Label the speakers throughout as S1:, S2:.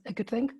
S1: a good thing.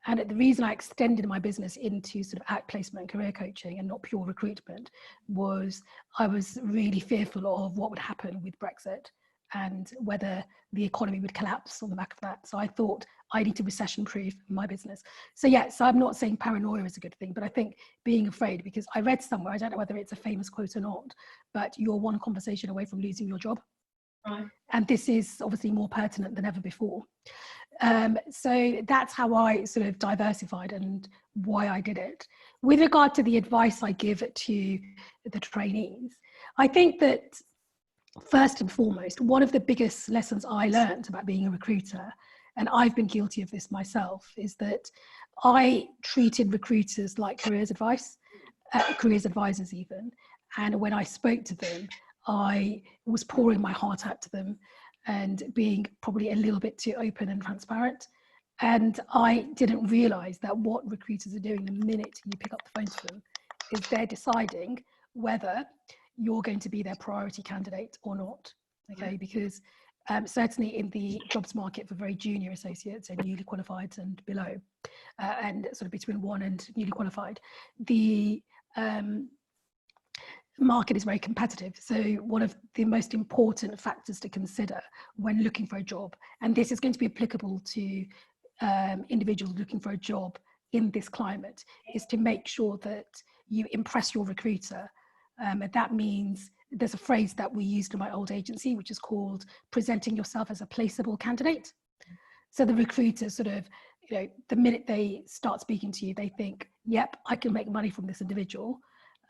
S1: And the reason I extended my business into sort of outplacement and career coaching and not pure recruitment was I was really fearful of what would happen with Brexit and whether the economy would collapse on the back of that. So I thought I need to recession-proof my business. So yeah, so I'm not saying paranoia is a good thing, but I think being afraid, because I read somewhere, I don't know whether it's a famous quote or not, but you're one conversation away from losing your job.
S2: Right.
S1: And this is obviously more pertinent than ever before. So that's how I sort of diversified and why I did it. With regard to the advice I give to the trainees, I think that first and foremost, one of the biggest lessons I learned about being a recruiter, and I've been guilty of this myself, is that I treated recruiters like careers advisors even. And when I spoke to them, I was pouring my heart out to them and being probably a little bit too open and transparent. And I didn't realize that what recruiters are doing the minute you pick up the phone to them is they're deciding whether you're going to be their priority candidate or not. Okay, because certainly in the jobs market for very junior associates and newly qualified and below, and sort of between 1 and newly qualified, the market is very competitive. So one of the most important factors to consider when looking for a job, and this is going to be applicable to individuals looking for a job in this climate, is to make sure that you impress your recruiter. And that means there's a phrase that we used in my old agency, which is called presenting yourself as a placeable candidate. So the recruiter sort of, you know, the minute they start speaking to you, they think, yep, I can make money from this individual.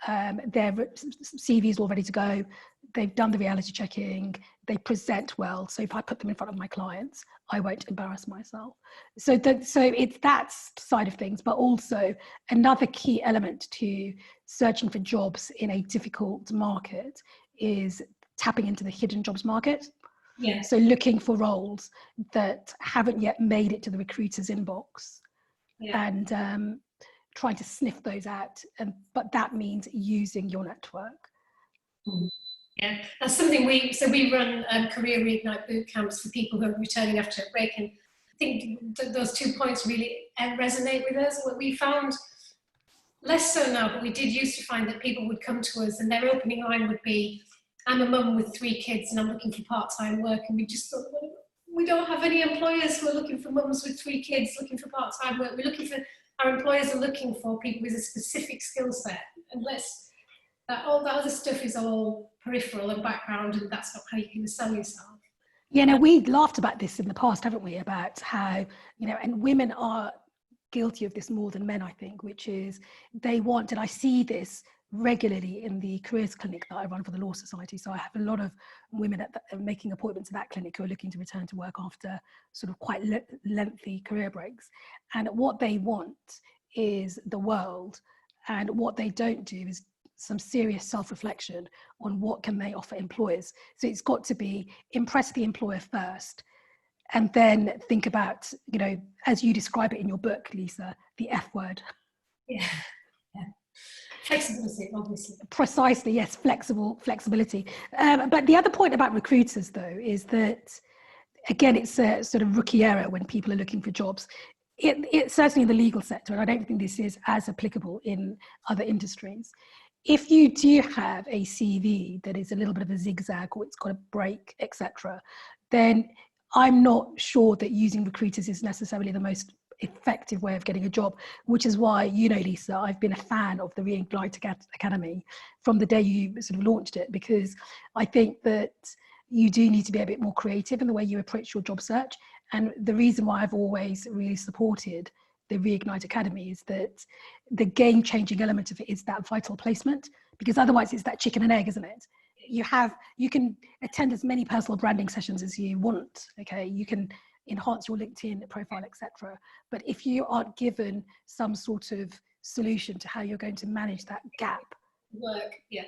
S1: Their CV is all ready to go. They've done the reality checking. They present well. So if I put them in front of my clients, I won't embarrass myself. So it's that side of things, but also another key element to searching for jobs in a difficult market is tapping into the hidden jobs market.
S2: Yeah.
S1: So looking for roles that haven't yet made it to the recruiter's inbox, and trying to sniff those out. But that means using your network.
S2: Yeah, that's something we run career reignite boot camps for people who are returning after a break, and I think those 2 points really resonate with us. What we found, less so now, but we did used to find that people would come to us and their opening line would be, I'm a mum with 3 kids and I'm looking for part-time work, and we just thought, well, we don't have any employers who are looking for mums with 3 kids looking for part-time work. We're looking for, our employers are looking for people with a specific skill set, and all that other stuff is all peripheral and background, and that's not how you can sell yourself.
S1: Yeah, no, we laughed about this in the past, haven't we? About how, you know, and women are guilty of this more than men, I think, which is they want, and I see this regularly in the careers clinic that I run for the Law Society. So I have a lot of women making appointments at that clinic who are looking to return to work after sort of quite lengthy career breaks. And what they want is the world, and what they don't do is some serious self-reflection on what can they offer employers. So it's got to be impress the employer first, and then think about, you know, as you describe it in your book, Lisa, the F word.
S2: Yeah. Flexibility, obviously.
S1: Precisely, yes, flexibility. But the other point about recruiters, though, is that, again, it's a sort of rookie error when people are looking for jobs. It's certainly in the legal sector, and I don't think this is as applicable in other industries. If you do have a CV that is a little bit of a zigzag, or it's got a break, etc., then I'm not sure that using recruiters is necessarily the most effective way of getting a job, which is why, you know, Lisa, I've been a fan of the Reinvent Academy from the day you sort of launched it, because I think that you do need to be a bit more creative in the way you approach your job search. And the reason why I've always really supported the Reignite Academy is that the game-changing element of it is that vital placement, because otherwise it's that chicken and egg, isn't it? You can attend as many personal branding sessions as you want, okay? You can enhance your LinkedIn profile, etc. But if you aren't given some sort of solution to how you're going to manage that gap.
S2: Work, yeah.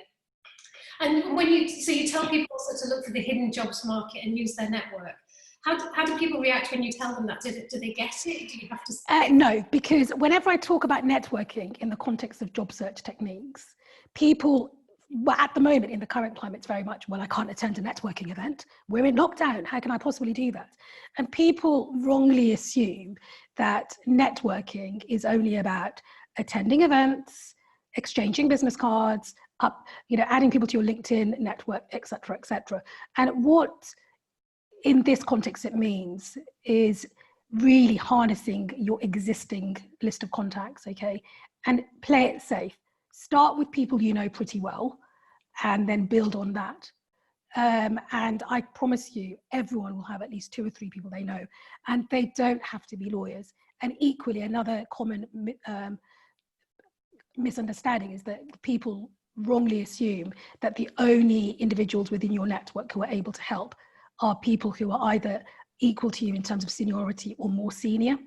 S2: And when you tell people also to look for the hidden jobs market and use their network. How do people react when you tell them that? Do they get it? Do you have to?
S1: No, because whenever I talk about networking in the context of job search techniques, people well, at the moment in the current climate, it's very much, well, I can't attend a networking event. We're in lockdown. How can I possibly do that? And people wrongly assume that networking is only about attending events, exchanging business cards, adding people to your LinkedIn network, etc., etc. And what in this context it means is really harnessing your existing list of contacts, okay, and play it safe. Start with people you know pretty well, and then build on that. And I promise you, everyone will have at least 2 or 3 people they know, and they don't have to be lawyers. And equally, another common misunderstanding is that people wrongly assume that the only individuals within your network who are able to help are people who are either equal to you in terms of seniority or more senior.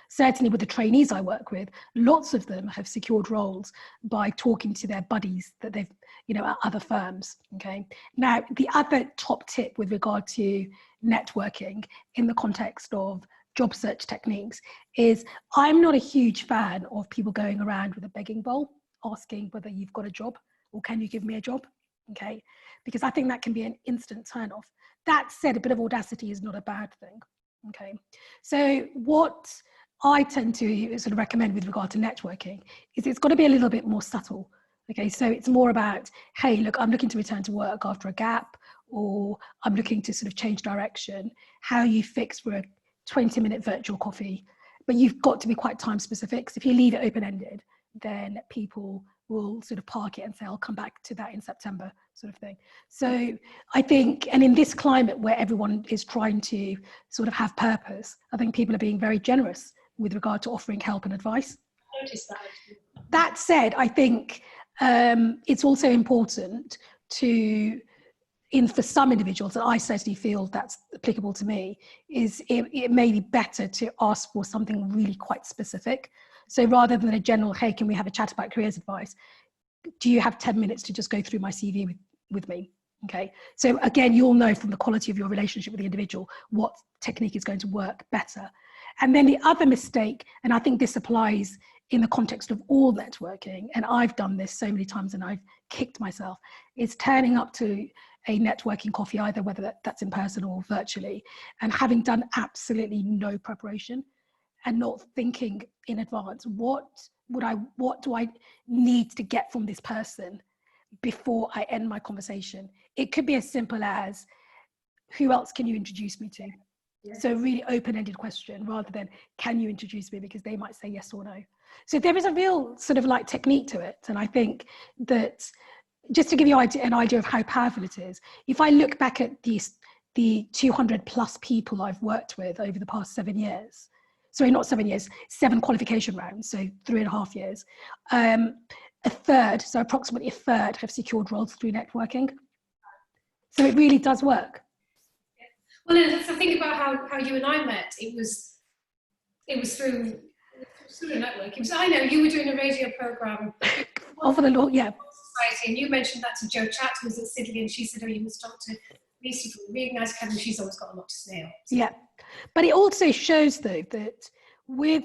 S1: Certainly with the trainees I work with, lots of them have secured roles by talking to their buddies that they've, at other firms, okay? Now, the other top tip with regard to networking in the context of job search techniques is I'm not a huge fan of people going around with a begging bowl asking whether you've got a job or can you give me a job, okay? Because I think that can be an instant turn off. That said, a bit of audacity is not a bad thing, okay? So what I tend to sort of recommend with regard to networking is it's got to be a little bit more subtle. Okay, so it's more about, hey, look, I'm looking to return to work after a gap, or I'm looking to sort of change direction. How are you fixed for a 20-minute virtual coffee? But you've got to be quite time specific. Because if you leave it open-ended, then people will sort of park it and say, I'll come back to that in September, sort of thing. So I think, and in this climate where everyone is trying to sort of have purpose, I think people are being very generous with regard to offering help and advice.
S2: I noticed that.
S1: That said, I think it's also important to, for some individuals, and I certainly feel that's applicable to me, is it may be better to ask for something really quite specific. So rather than a general, hey, can we have a chat about careers advice? Do you have 10 minutes to just go through my CV with me? Okay. So again, you'll know from the quality of your relationship with the individual what technique is going to work better. And then the other mistake, and I think this applies in the context of all networking, and I've done this so many times and I've kicked myself, is turning up to a networking coffee, either whether that's in person or virtually, and having done absolutely no preparation and not thinking in advance, what do I need to get from this person before I end my conversation? It could be as simple as, who else can you introduce me to? Yeah. So really open-ended question rather than, can you introduce me? Because they might say yes or no. So there is a real sort of like technique to it. And I think that just to give you an idea of how powerful it is, if I look back at the 200 plus people I've worked with over the past 7 years, sorry, not 7 years, 7 qualification rounds, so 3.5 years, approximately a third have secured roles through networking. So it really does work.
S2: Well, if I think about how you and I met, it was through a network. I know you were doing a radio program
S1: for the law, yeah.
S2: Society, and you mentioned that to Jo Chatt, who was at Sidley, and she said, "Oh, you must talk to Lucy from the Reignite Academy. She's always got a lot to say."
S1: Yeah, but it also shows though that with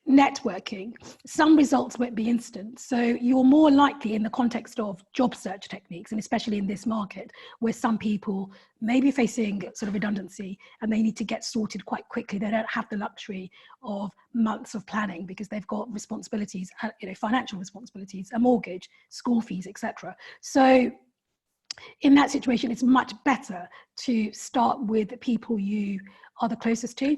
S1: networking, some results won't be instant. So you're more likely in the context of job search techniques, and especially in this market where some people may be facing sort of redundancy and they need to get sorted quite quickly. They don't have the luxury of months of planning because they've got responsibilities, financial responsibilities, a mortgage, school fees, etc. So in that situation, it's much better to start with people you are the closest to.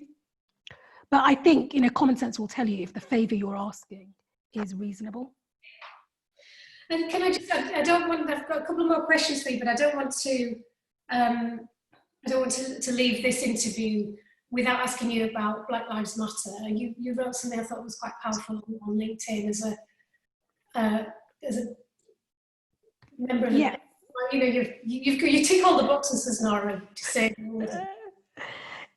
S1: But I think, common sense will tell you if the favour you're asking is reasonable.
S2: And can I just add, I've got a couple more questions for you, but I don't want to leave this interview without asking you about Black Lives Matter. You wrote something I thought was quite powerful on LinkedIn as a member of
S1: yeah.
S2: You tick all the boxes, Husnara, to say.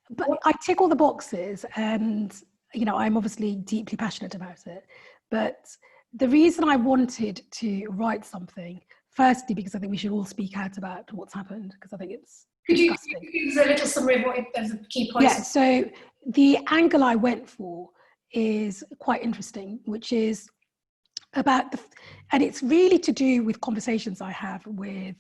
S1: But I tick all the boxes and, I'm obviously deeply passionate about it. But the reason I wanted to write something, firstly, because I think we should all speak out about what's happened, because I think it's disgusting.
S2: Could you give us a little summary of the key points?
S1: Yeah, so the angle I went for is quite interesting, which is about and it's really to do with conversations I have with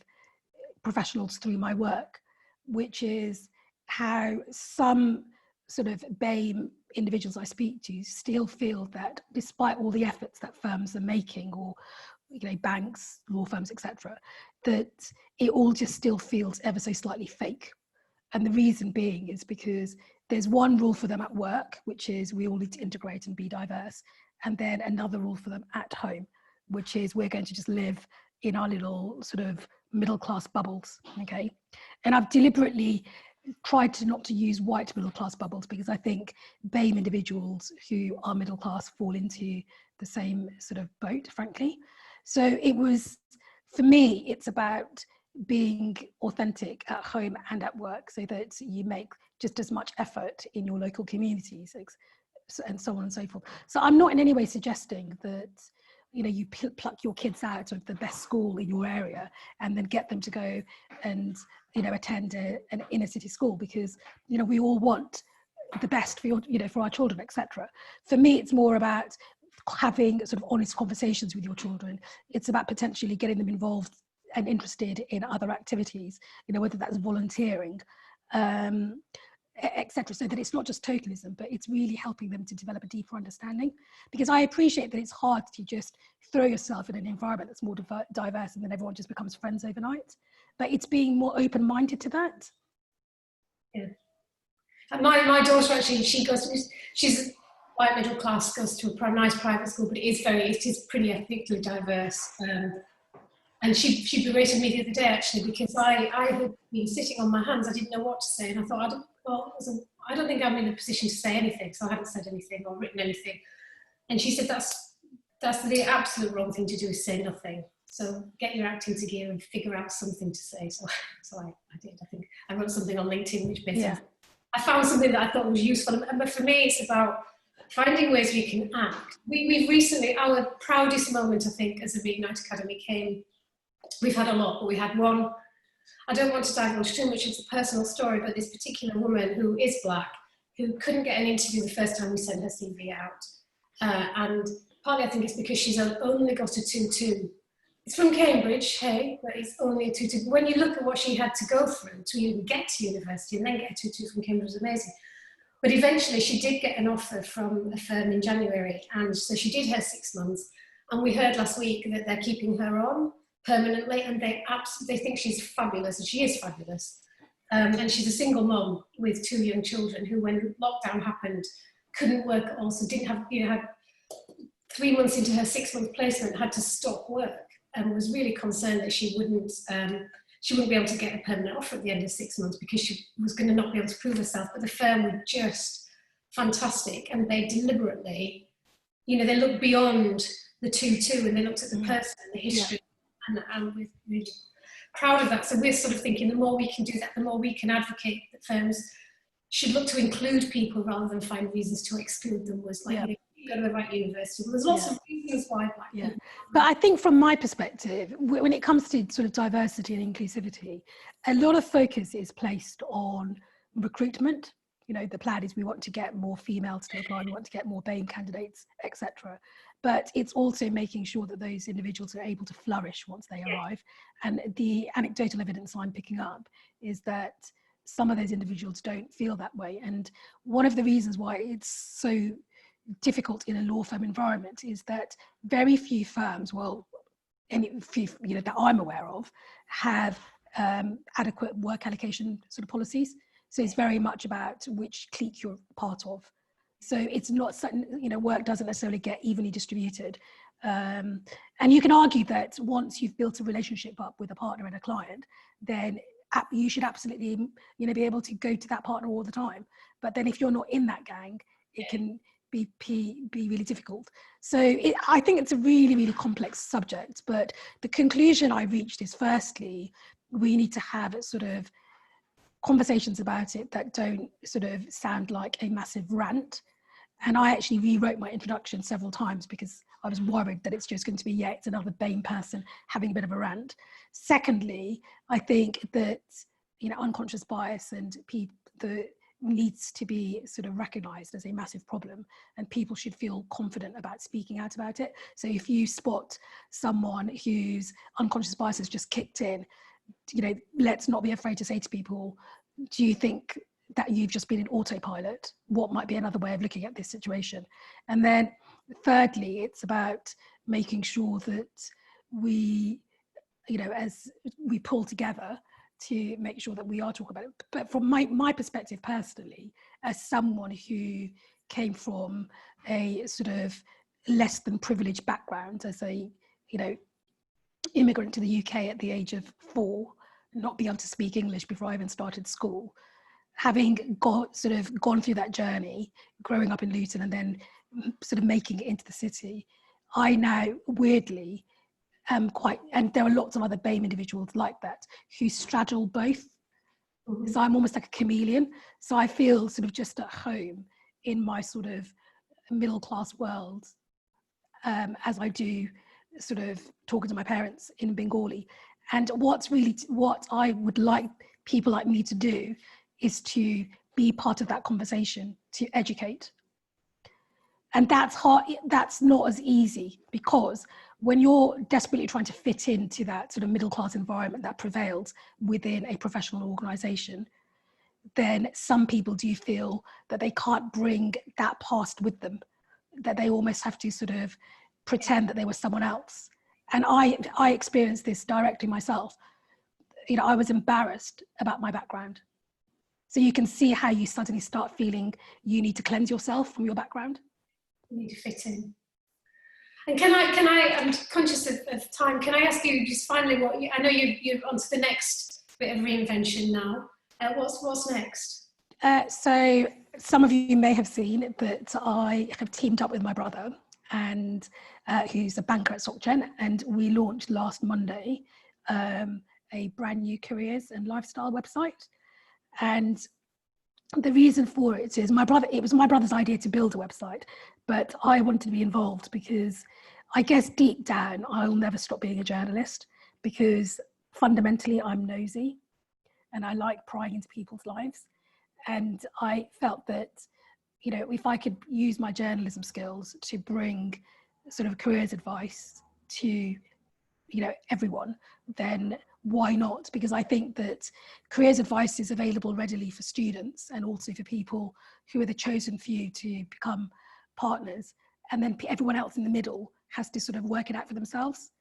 S1: professionals through my work, which is how some sort of BAME individuals I speak to still feel that despite all the efforts that firms are making, or banks, law firms, etc., that it all just still feels ever so slightly fake. And the reason being is because there's one rule for them at work, which is we all need to integrate and be diverse. And then another rule for them at home, which is we're going to just live in our little sort of middle class bubbles. Okay. And I've deliberately tried to not to use white middle class bubbles, because I think BAME individuals who are middle class fall into the same sort of boat, frankly. So it was, for me, it's about being authentic at home and at work, so that you make just as much effort in your local communities, and so on and so forth. So I'm not in any way suggesting that you pluck your kids out of the best school in your area and then get them to go and attend an inner city school, because we all want the best for for our children, etc. For me, it's more about having sort of honest conversations with your children. It's about potentially getting them involved and interested in other activities, whether that's volunteering, etc., so that it's not just tokenism, but it's really helping them to develop a deeper understanding. Because I appreciate that it's hard to just throw yourself in an environment that's more diverse and then everyone just becomes friends overnight, but it's being more open-minded to that.
S2: Yeah. And my daughter, actually, she's white middle class, goes to a nice private school, but it is pretty ethnically diverse. And she berated me the other day, actually, because I had been sitting on my hands. I didn't know what to say, and I thought, I don't think I'm in a position to say anything, so I hadn't said anything or written anything. And she said, that's the absolute wrong thing to do, is say nothing. So get your acting to gear and figure out something to say. So I did. I think I wrote something on LinkedIn, which basically I found something that I thought was useful. But for me, it's about finding ways we can act. We've recently, our proudest moment, I think, as a Reignite Academy came. We've had a lot, but we had one. I don't want to divulge too much into the personal story, but this particular woman who is Black, who couldn't get an interview the first time we sent her CV out. And partly I think it's because she's only got a 2-2. It's from Cambridge, hey, but it's only a 2-2. But when you look at what she had to go through to even get to university and then get a 2-2 from Cambridge, was amazing. But eventually she did get an offer from a firm in January. And so she did her 6 months. And we heard last week that they're keeping her on permanently, and they think she's fabulous, and she is fabulous. And she's a single mom with 2 young children who, when lockdown happened, couldn't work at all, so didn't have, had 3 months into her 6-month placement, had to stop work, and was really concerned that she wouldn't be able to get a permanent offer at the end of 6 months, because she was going to not be able to prove herself. But the firm were just fantastic, and they deliberately, they looked beyond the 2-2, and they looked at the person and the history. And we're really proud of that. So we're sort of thinking the more we can do that, the more we can advocate that firms should look to include people rather than find reasons to exclude them. Was like, you go to the right university. Well, there's lots of reasons why Black people.
S1: But I think from my perspective, when it comes to sort of diversity and inclusivity, a lot of focus is placed on recruitment. The plan is we want to get more females to apply, we want to get more BAME candidates, etc. But it's also making sure that those individuals are able to flourish once they arrive. And the anecdotal evidence I'm picking up is that some of those individuals don't feel that way. And one of the reasons why it's so difficult in a law firm environment is that very few firms, any few that I'm aware of, have adequate work allocation sort of policies. So it's very much about which clique you're part of. So it's not certain, work doesn't necessarily get evenly distributed. And you can argue that once you've built a relationship up with a partner and a client, then you should absolutely, be able to go to that partner all the time. But then if you're not in that gang, it can be really difficult. So I think it's a really, really complex subject. But the conclusion I reached is, firstly, we need to have sort of conversations about it that don't sort of sound like a massive rant. And I actually rewrote my introduction several times because I was worried that it's just going to be, it's another BAME person having a bit of a rant. Secondly, I think that, unconscious bias and needs to be sort of recognized as a massive problem, and people should feel confident about speaking out about it. So if you spot someone whose unconscious bias has just kicked in, let's not be afraid to say to people, do you think that you've just been in autopilot? What might be another way of looking at this situation? And then thirdly, it's about making sure that we, as we pull together to make sure that we are talking about it. But from my perspective personally, as someone who came from a sort of less than privileged background, as a, immigrant to the UK at the age of 4, not be able to speak English before I even started school, having gone through that journey, growing up in Luton and then sort of making it into the city, I now weirdly and there are lots of other BAME individuals like that who straddle both. Mm-hmm. So I'm almost like a chameleon. So I feel sort of just at home in my sort of middle class world, as I do sort of talking to my parents in Bengali. And what I would like people like me to do is to be part of that conversation, to educate. And that's hard. That's not as easy, because when you're desperately trying to fit into that sort of middle class environment that prevails within a professional organization, then some people do feel that they can't bring that past with them, that they almost have to sort of pretend that they were someone else. And I experienced this directly myself. I was embarrassed about my background. So you can see how you suddenly start feeling you need to cleanse yourself from your background.
S2: You need to fit in. And can I, I'm conscious of time, can I ask you just finally I know you're on to the next bit of reinvention now. What's next?
S1: So some of you may have seen that I have teamed up with my brother, and who's a banker at SocGen, and we launched last Monday a brand new careers and lifestyle website. And the reason for it is it was my brother's idea to build a website, but I wanted to be involved because I guess deep down, I'll never stop being a journalist, because fundamentally I'm nosy and I like prying into people's lives. And I felt that, if I could use my journalism skills to bring sort of careers advice to, everyone, then why not? Because I think that careers advice is available readily for students and also for people who are the chosen few to become partners. And then everyone else in the middle has to sort of work it out for themselves.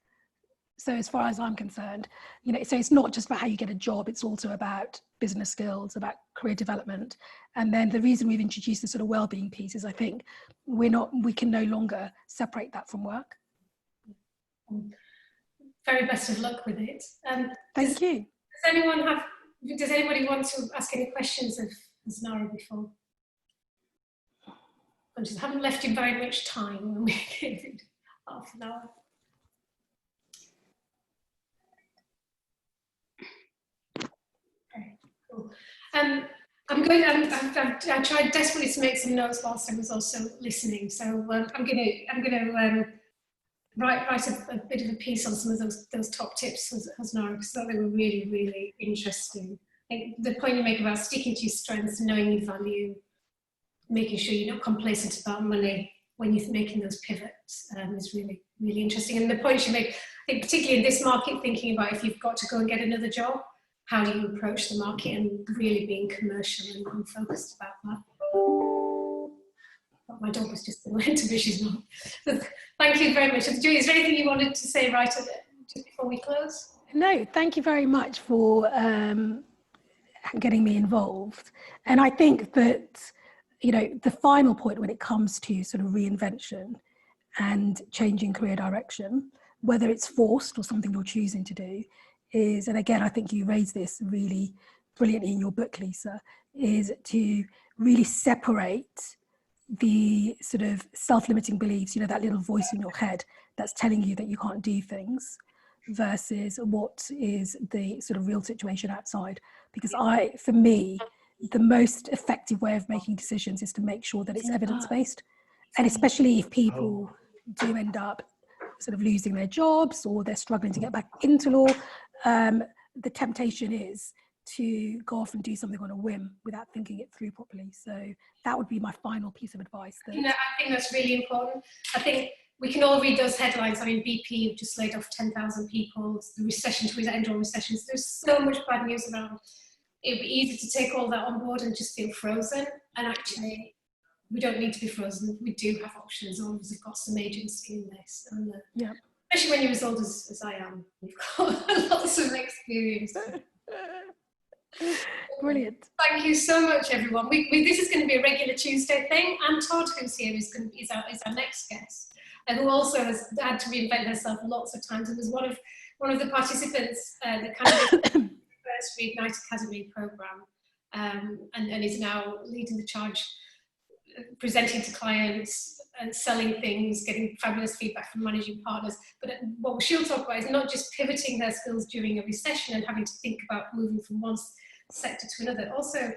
S1: So as far as I'm concerned, so it's not just about how you get a job, it's also about business skills, about career development. And then the reason we've introduced the sort of wellbeing piece is I think we can no longer separate that from work.
S2: Very best of luck with it.
S1: Thank you.
S2: Does anybody want to ask any questions of Husnara before? I just haven't left you very much time when we gave it half an hour. Okay, cool. I tried desperately to make some notes whilst I was also listening. So I'm gonna write a bit of a piece on some of those top tips, Husnara, because I thought they were really, really interesting. I think the point you make about sticking to your strengths, knowing your value, making sure you're not complacent about money when you're making those pivots is really, really interesting. And the points you make, I think particularly in this market, thinking about if you've got to go and get another job, how do you approach the market, and really being commercial and focused about that. My dog was just going to be, she's not. So thank you very much. Julie, is there anything you wanted to say just before we close?
S1: No, thank you very much for getting me involved. And I think that, the final point when it comes to sort of reinvention and changing career direction, whether it's forced or something you're choosing to do, is, and again, I think you raised this really brilliantly in your book, Lisa, is to really separate the sort of self-limiting beliefs, that little voice in your head that's telling you that you can't do things, versus what is the sort of real situation outside. Because for me, the most effective way of making decisions is to make sure that it's evidence-based. And especially if people do end up sort of losing their jobs or they're struggling to get back into law, the temptation is to go off and do something on a whim without thinking it through properly. So that would be my final piece of advice.
S2: I think that's really important. I think we can all read those headlines. I mean, BP have just laid off 10,000 people, the recession to end all recessions. There's so much bad news around. It would be easy to take all that on board and just feel frozen. And actually, we don't need to be frozen. We do have options. All of us have got some agency in this. And,
S1: yeah.
S2: Especially when you're as old as I am. You've got lots of experience.
S1: Brilliant.
S2: Thank you so much, everyone. This is going to be a regular Tuesday thing. And Todd, who's here, is our next guest, who also has had to reinvent herself lots of times, and was one of the participants that kind of first Reignite Academy program, and is now leading the charge, presenting to clients and selling things, getting fabulous feedback from managing partners. But what she'll talk about is not just pivoting her skills during a recession and having to think about moving from one sector to another, also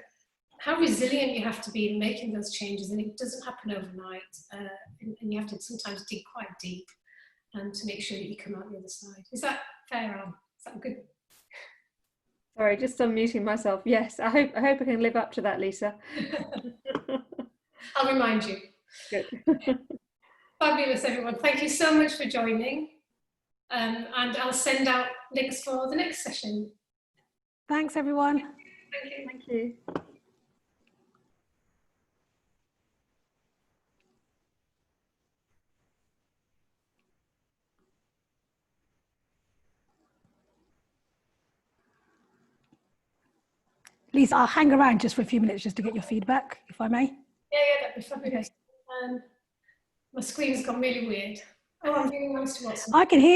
S2: how resilient you have to be in making those changes, and it doesn't happen overnight, and you have to sometimes dig quite deep to make sure that you come out the other side. Is that fair, Anne? Is that good?
S3: Sorry, just unmuting myself. Yes, I hope I can live up to that, Lisa.
S2: I'll remind you.
S3: Good.
S2: Fabulous, everyone. Thank you so much for joining, and I'll send out links for the next session.
S1: Thanks, everyone.
S2: Thank you.
S3: Thank you.
S1: Lisa, I'll hang around just for a few minutes just to get your feedback, if I may.
S2: Yeah, that'd be fabulous. Okay. My screen's gone really weird. Oh, I'm doing most of what's.
S1: I can hear